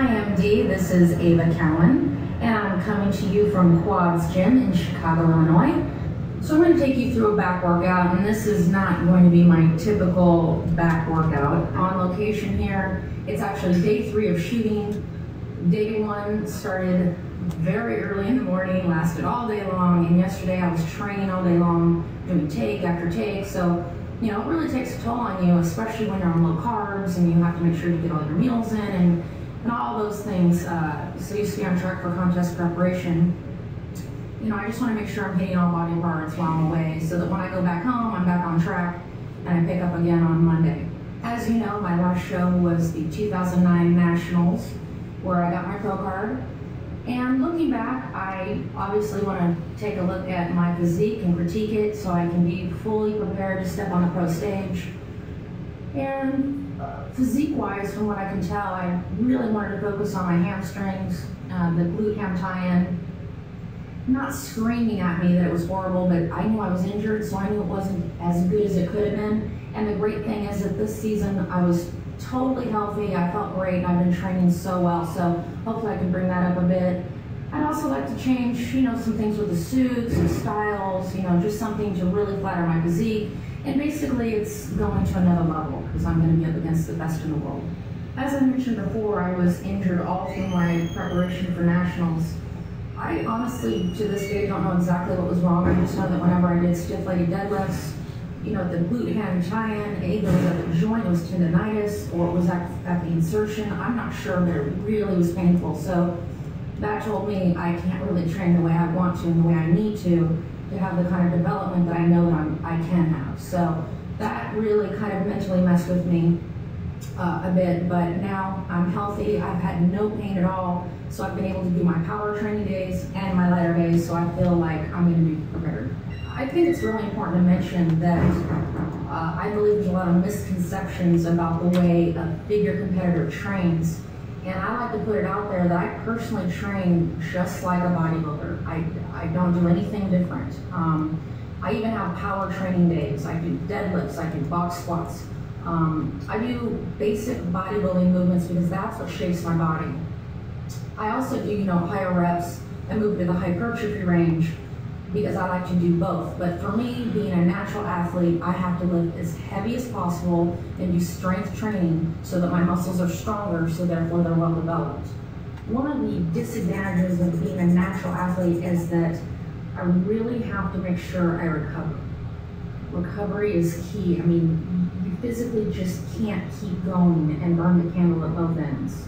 Hi MD, this is Ava Cowan, and I'm coming to you from Quad's Gym in Chicago, Illinois. So I'm going to take you through a back workout, and this is not going to be my typical back workout. On location here, it's actually day 3 of shooting. Day 1 started very early in the morning, lasted all day long, and yesterday I was training all day long, doing take after take. So, you know, it really takes a toll on you, especially when you're on low carbs and you have to make sure you get all your meals in and all those things. So you stay on track for contest preparation. You know, I just want to make sure I'm hitting all body parts while I'm away so that when I go back home, I'm back on track and I pick up again on Monday. As you know, my last show was the 2009 Nationals, where I got my pro card. And looking back, I obviously want to take a look at my physique and critique it so I can be fully prepared to step on the pro stage. And physique-wise, from what I can tell, I really wanted to focus on my hamstrings, the glute ham tie-in. Not screaming at me that it was horrible, but I knew I was injured, so I knew it wasn't as good as it could have been. And the great thing is that this season I was totally healthy, I felt great, and I've been training so well, so hopefully I can bring that up a bit. I'd also like to change, you know, some things with the suits and styles, you know, just something to really flatter my physique. And basically it's going to another level because I'm going to be up against the best in the world. As I mentioned before, I was injured all through my preparation for nationals. I honestly, to this day, don't know exactly what was wrong. I just know that whenever I did stiff-legged deadlifts, you know, the glute ham tie-in, either it was at the joint, it was tendonitis, or it was at the insertion. I'm not sure, but it really was painful. So that told me I can't really train the way I want to and the way I need to have the kind of development that I know that I can have. So that really kind of mentally messed with me a bit, but now I'm healthy. I've had no pain at all. So I've been able to do my power training days and my lighter days, so I feel like I'm going to be prepared. I think it's really important to mention that I believe there's a lot of misconceptions about the way a figure competitor trains. And I like to put it out there that I personally train just like a bodybuilder. I don't do anything different. I even have power training days. I do deadlifts, I do box squats. I do basic bodybuilding movements because that's what shapes my body. I also do, you know, higher reps and move to the hypertrophy range because I like to do both. But for me, being a natural athlete, I have to lift as heavy as possible and do strength training so that my muscles are stronger, so therefore they're well developed. One of the disadvantages of being a natural athlete is that I really have to make sure I recover. Recovery is key. I mean, you physically just can't keep going and burn the candle at both ends.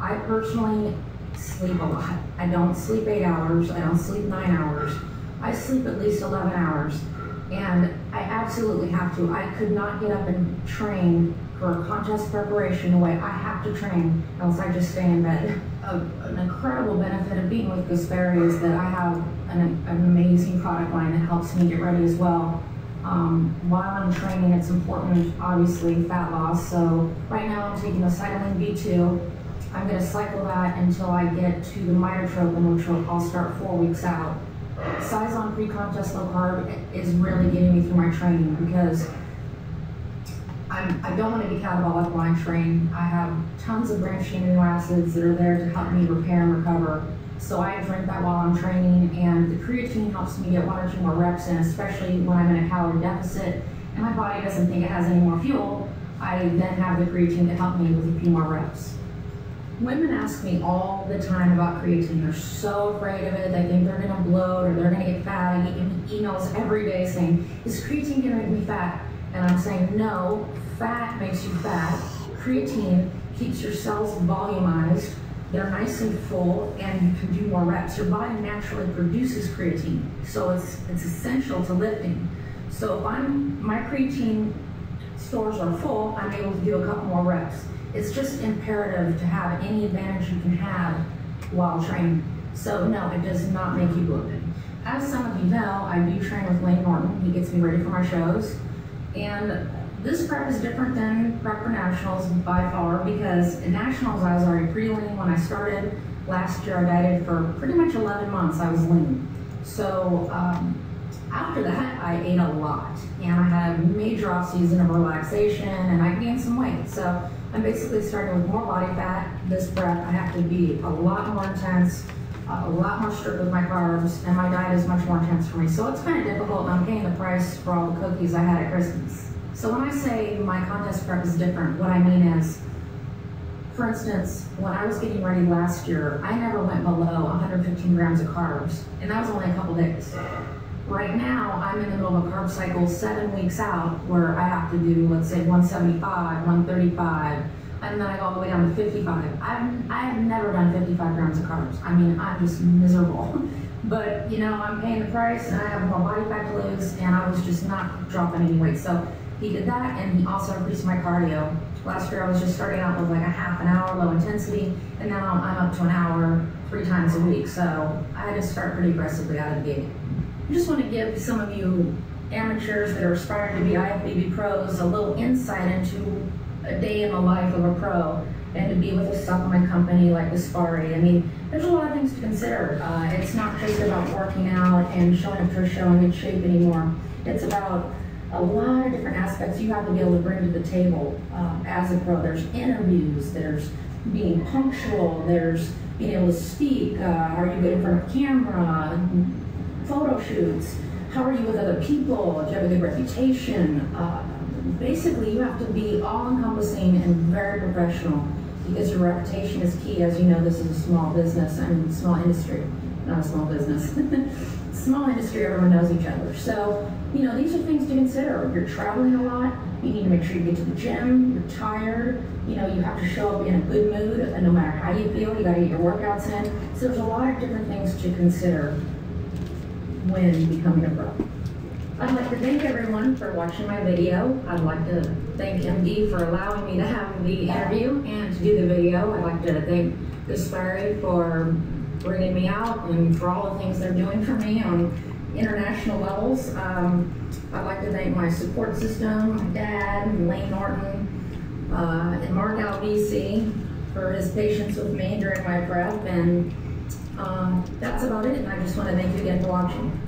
I personally sleep a lot. I don't sleep 8 hours, I don't sleep 9 hours. I sleep at least 11 hours, and I absolutely have to. I could not get up and train for a contest preparation the way I have to train, else I just stay in bed. An incredible benefit of being with Muscular is that I have an amazing product line that helps me get ready as well. While I'm training, it's important, obviously, fat loss. So right now I'm taking the Cytolin B2. I'm going to cycle that until I get to the mitotropin, which I'll start 4 weeks out. Size on pre-contest low carb is really getting me through my training because I don't want to be catabolic when I train. I have tons of branched chain amino acids that are there to help me repair and recover. So I drink that while I'm training, and the creatine helps me get 1 or 2 more reps in, especially when I'm in a calorie deficit and my body doesn't think it has any more fuel. I then have the creatine to help me with a few more reps. Women ask me all the time about creatine. They're so afraid of it. They think they're gonna bloat or they're gonna get fat. I get emails every day saying, is creatine gonna make me fat? And I'm saying, no, fat makes you fat. Creatine keeps your cells volumized. They're nice and full, and you can do more reps. Your body naturally produces creatine, so it's essential to lifting. So if my creatine stores are full, I'm able to do a couple more reps. It's just imperative to have any advantage you can have while training. So no, it does not make you bloated. As some of you know, I do train with Lane Norton. He gets me ready for my shows. And this prep is different than prep for nationals by far because in nationals I was already pretty lean when I started. Last year I dieted for pretty much 11 months. I was lean. So after that I ate a lot and I had a major off season of relaxation and I gained some weight. So I'm basically starting with more body fat. This prep I have to be a lot more intense, a lot more strict with my carbs, and my diet is much more intense for me. So it's kind of difficult, and I'm paying the price for all the cookies I had at Christmas. So when I say my contest prep is different, what I mean is, for instance, when I was getting ready last year, I never went below 115 grams of carbs, and that was only a couple days. Right now, I'm in the middle of a carb cycle 7 weeks out where I have to do, let's say, 175, 135, and then I go all the way down to 55. I have never done 55 grams of carbs. I mean, I'm just miserable. But, you know, I'm paying the price, and I have more body fat to lose, and I was just not dropping any weight. So he did that, and he also increased my cardio. Last year, I was just starting out with like a half an hour low intensity, and now I'm up to an hour 3 times a week. So I had to start pretty aggressively out of the gate. I just want to give some of you amateurs that are aspiring to be IFBB pros a little insight into a day in the life of a pro, and to be with a supplement company like Muscular. I mean, there's a lot of things to consider. It's not just about working out and showing up to a show in good shape anymore. It's about a lot of different aspects you have to be able to bring to the table as a pro. There's interviews, there's being punctual, there's being able to speak, are you good in front of camera, photo shoots, how are you with other people, do you have a good reputation? Basically, you have to be all-encompassing and very professional, because your reputation is key. As you know, this is a small business, I mean, small industry, not a small business. Small industry, everyone knows each other. So, you know, these are things to consider. You're traveling a lot, you need to make sure you get to the gym, you're tired, you know, you have to show up in a good mood, and no matter how you feel, you gotta get your workouts in. So there's a lot of different things to consider when becoming a pro. I'd like to thank everyone for watching my video. I'd like to thank MD for allowing me to have the interview and to do the video. I'd like to thank Muscular for bringing me out and for all the things they're doing for me on international levels. I'd like to thank my support system, my dad, and Lane Norton, and Mark out BC for his patience with me during my prep. And that's about it. And I just want to thank you again for watching.